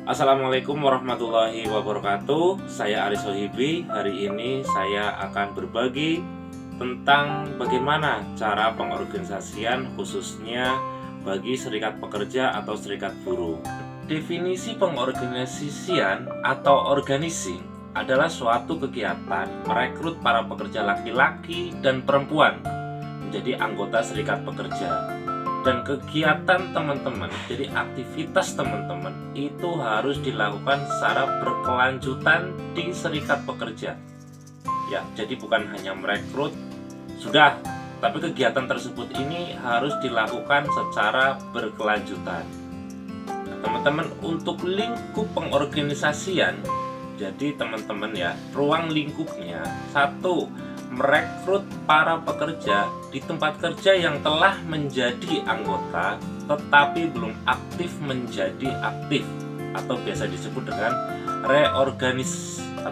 Assalamualaikum warahmatullahi wabarakatuh. Saya Aris Sohibi. Hari ini saya akan berbagi tentang bagaimana cara pengorganisasian khususnya bagi serikat pekerja atau serikat buruh. Definisi pengorganisasian atau organizing adalah suatu kegiatan merekrut para pekerja laki-laki dan perempuan menjadi anggota serikat pekerja. Dan kegiatan teman-teman, jadi aktivitas teman-teman itu harus dilakukan secara berkelanjutan di serikat pekerja. Ya, jadi bukan hanya merekrut sudah, tapi kegiatan tersebut ini harus dilakukan secara berkelanjutan. Nah, teman-teman, untuk lingkup pengorganisasian, jadi teman-teman ya, ruang lingkupnya satu, merekrut para pekerja di tempat kerja yang telah menjadi anggota tetapi belum aktif menjadi aktif, atau biasa disebut dengan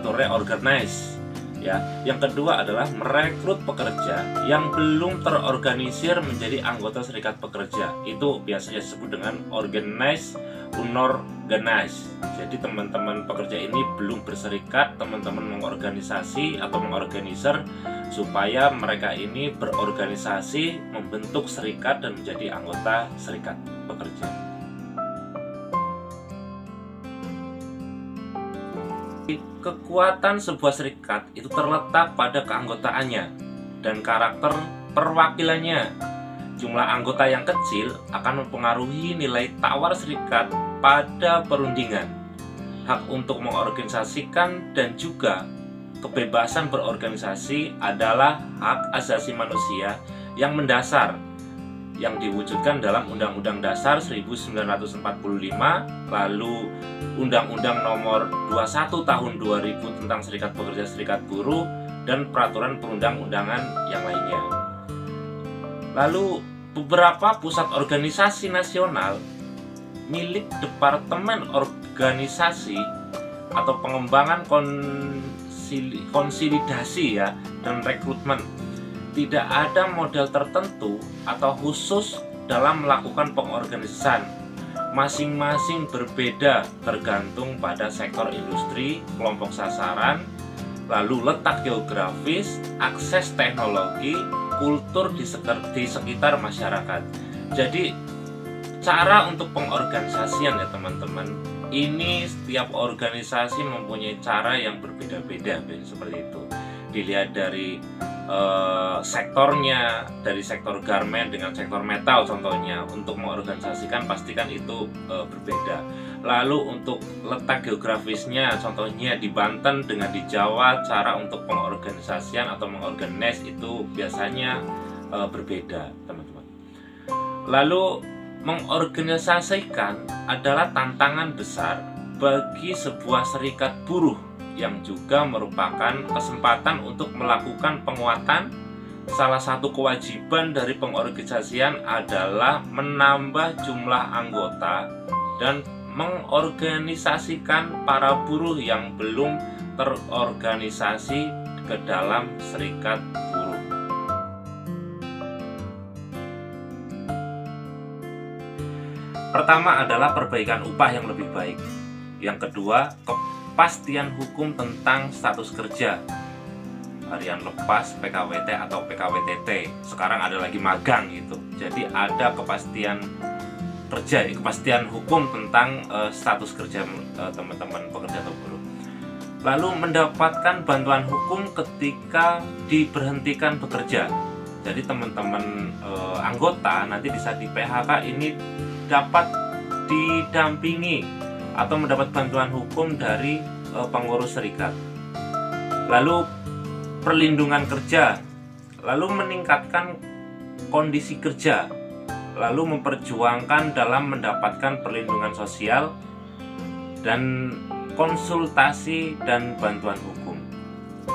reorganize ya. Yang kedua adalah merekrut pekerja yang belum terorganisir menjadi anggota serikat pekerja, itu biasanya disebut dengan organize unorganize. Jadi teman-teman pekerja ini belum berserikat, teman-teman mengorganisasi atau mengorganisir supaya mereka ini berorganisasi, membentuk serikat dan menjadi anggota serikat pekerja. Kekuatan sebuah serikat itu terletak pada keanggotaannya dan karakter perwakilannya. Jumlah anggota yang kecil akan mempengaruhi nilai tawar serikat pada perundingan. Hak untuk mengorganisasikan dan juga kebebasan berorganisasi adalah hak asasi manusia yang mendasar yang diwujudkan dalam Undang-Undang Dasar 1945, lalu Undang-Undang Nomor 21 Tahun 2000 tentang Serikat Pekerja Serikat Buruh, dan peraturan perundang-undangan yang lainnya. Lalu beberapa pusat organisasi nasional milik Departemen Organisasi atau Pengembangan Konsolidasi ya dan Rekrutmen, tidak ada model tertentu atau khusus dalam melakukan pengorganisasian. Masing-masing berbeda tergantung pada sektor industri, kelompok sasaran, lalu letak geografis, akses teknologi, kultur di sekitar masyarakat. Jadi cara untuk pengorganisasian ya teman-teman, ini setiap organisasi mempunyai cara yang berbeda-beda seperti itu. Dilihat dari sektornya, dari sektor garment dengan sektor metal contohnya, untuk mengorganisasikan pastikan itu berbeda. Lalu untuk letak geografisnya, contohnya di Banten dengan di Jawa, cara untuk pengorganisasian atau mengorganize itu biasanya berbeda teman-teman. Lalu mengorganisasikan adalah tantangan besar bagi sebuah serikat buruh yang juga merupakan kesempatan untuk melakukan penguatan. Salah satu kewajiban dari pengorganisasian adalah menambah jumlah anggota dan mengorganisasikan para buruh yang belum terorganisasi ke dalam serikat buruh. Pertama adalah perbaikan upah yang lebih baik. Yang kedua, kepastian hukum tentang status kerja, harian lepas, PKWT atau PKWTT. Sekarang ada lagi magang gitu. Jadi ada kepastian kerja, kepastian hukum tentang status kerja teman-teman pekerja atau buruh. Lalu mendapatkan bantuan hukum ketika diberhentikan bekerja. Jadi teman-teman anggota nanti di saat di PHK ini dapat didampingi atau mendapat bantuan hukum dari pengurus serikat. Lalu perlindungan kerja, lalu meningkatkan kondisi kerja, lalu memperjuangkan dalam mendapatkan perlindungan sosial dan konsultasi dan bantuan hukum.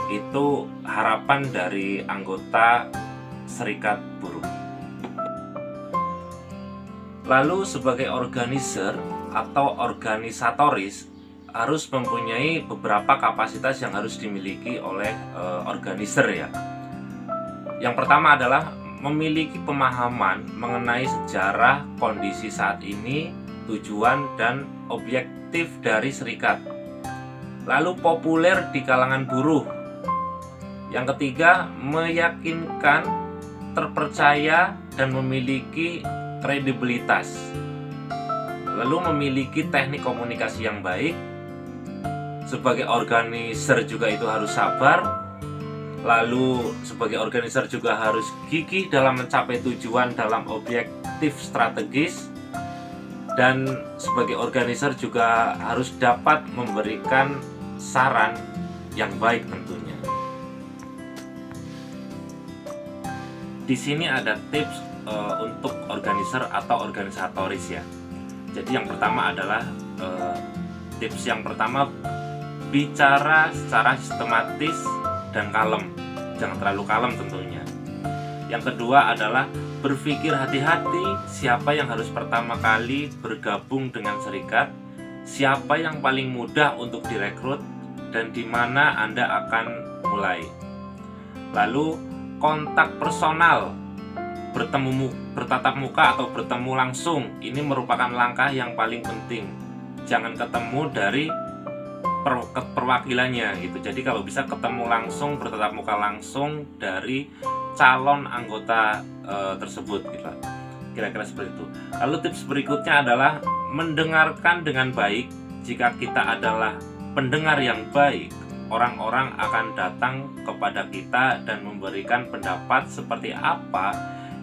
Itu harapan dari anggota serikat buruh. Lalu sebagai organizer atau organisatoris harus mempunyai beberapa kapasitas yang harus dimiliki oleh organizer ya. Yang pertama adalah memiliki pemahaman mengenai sejarah kondisi saat ini tujuan dan objektif dari serikat. Lalu populer di kalangan buruh. Yang ketiga, meyakinkan, terpercaya, dan memiliki kredibilitas. Lalu memiliki teknik komunikasi yang baik. Sebagai organizer juga itu harus sabar. Lalu sebagai organizer juga harus gigih dalam mencapai tujuan dalam objektif strategis. Dan sebagai organizer juga harus dapat memberikan saran yang baik tentunya. Di sini ada tips untuk organizer atau organisatoris ya. Jadi yang pertama adalah tips yang pertama, bicara secara sistematis dan kalem, jangan terlalu kalem tentunya. Yang kedua adalah berpikir hati-hati siapa yang harus pertama kali bergabung dengan serikat, siapa yang paling mudah untuk direkrut, dan di mana Anda akan mulai. Lalu kontak personal, bertatap muka atau bertemu langsung, ini merupakan langkah yang paling penting. Jangan ketemu dari perwakilannya gitu. Jadi kalau bisa ketemu langsung, bertatap muka langsung dari calon anggota tersebut gitu. Kira-kira seperti itu. Lalu tips berikutnya adalah mendengarkan dengan baik. Jika kita adalah pendengar yang baik, orang-orang akan datang kepada kita dan memberikan pendapat seperti apa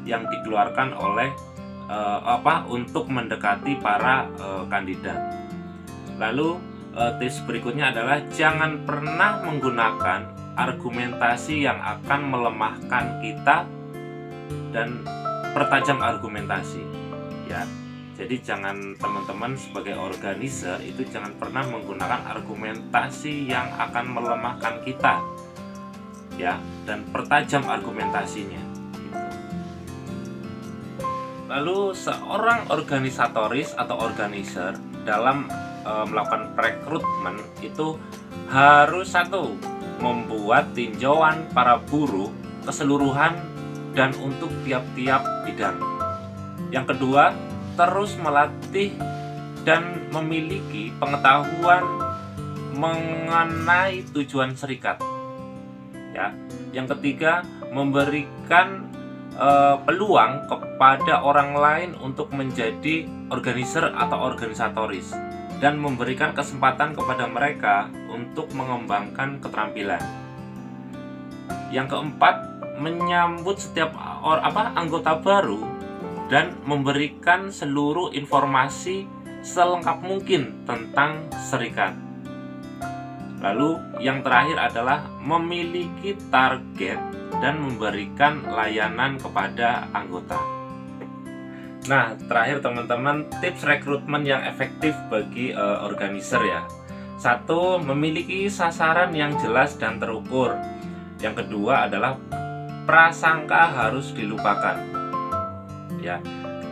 yang dikeluarkan oleh untuk mendekati para kandidat. Lalu tips berikutnya adalah jangan pernah menggunakan argumentasi yang akan melemahkan kita dan pertajam argumentasi ya. Jadi jangan, teman-teman sebagai organizer itu jangan pernah menggunakan argumentasi yang akan melemahkan kita ya, dan pertajam argumentasinya gitu. Lalu seorang organisatoris atau organizer dalam melakukan rekrutmen itu harus satu, membuat tinjauan para buruh keseluruhan dan untuk tiap-tiap bidang. Yang kedua, terus melatih dan memiliki pengetahuan mengenai tujuan serikat. Ya. Yang ketiga, memberikan peluang kepada orang lain untuk menjadi organizer atau organisatoris dan memberikan kesempatan kepada mereka untuk mengembangkan keterampilan. Yang keempat, menyambut setiap anggota baru dan memberikan seluruh informasi selengkap mungkin tentang serikat. Lalu yang terakhir adalah memiliki target dan memberikan layanan kepada anggota. Nah, terakhir teman-teman, tips rekrutmen yang efektif bagi organizer ya. Satu, memiliki sasaran yang jelas dan terukur. Yang kedua adalah prasangka harus dilupakan. Ya.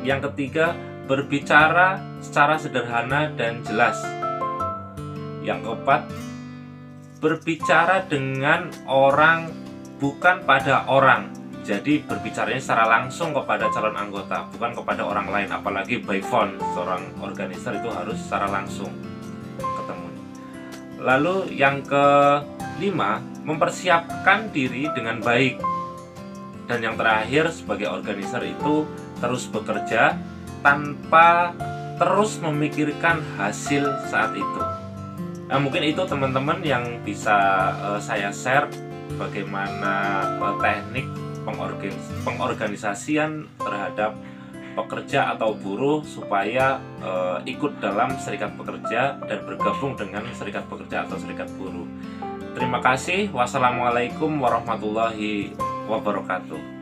Yang ketiga, berbicara secara sederhana dan jelas. Yang keempat, berbicara dengan orang bukan pada orang. Jadi berbicaranya secara langsung kepada calon anggota, bukan kepada orang lain. Apalagi by phone, seorang organizer itu harus secara langsung ketemu. Lalu yang kelima, mempersiapkan diri dengan baik. Dan yang terakhir, sebagai organizer itu terus bekerja tanpa terus memikirkan hasil saat itu. Nah, mungkin itu teman-teman yang bisa saya share bagaimana teknik pengorganisasian terhadap pekerja atau buruh supaya ikut dalam serikat pekerja dan bergabung dengan serikat pekerja atau serikat buruh. Terima kasih. Wassalamualaikum warahmatullahi wabarakatuh.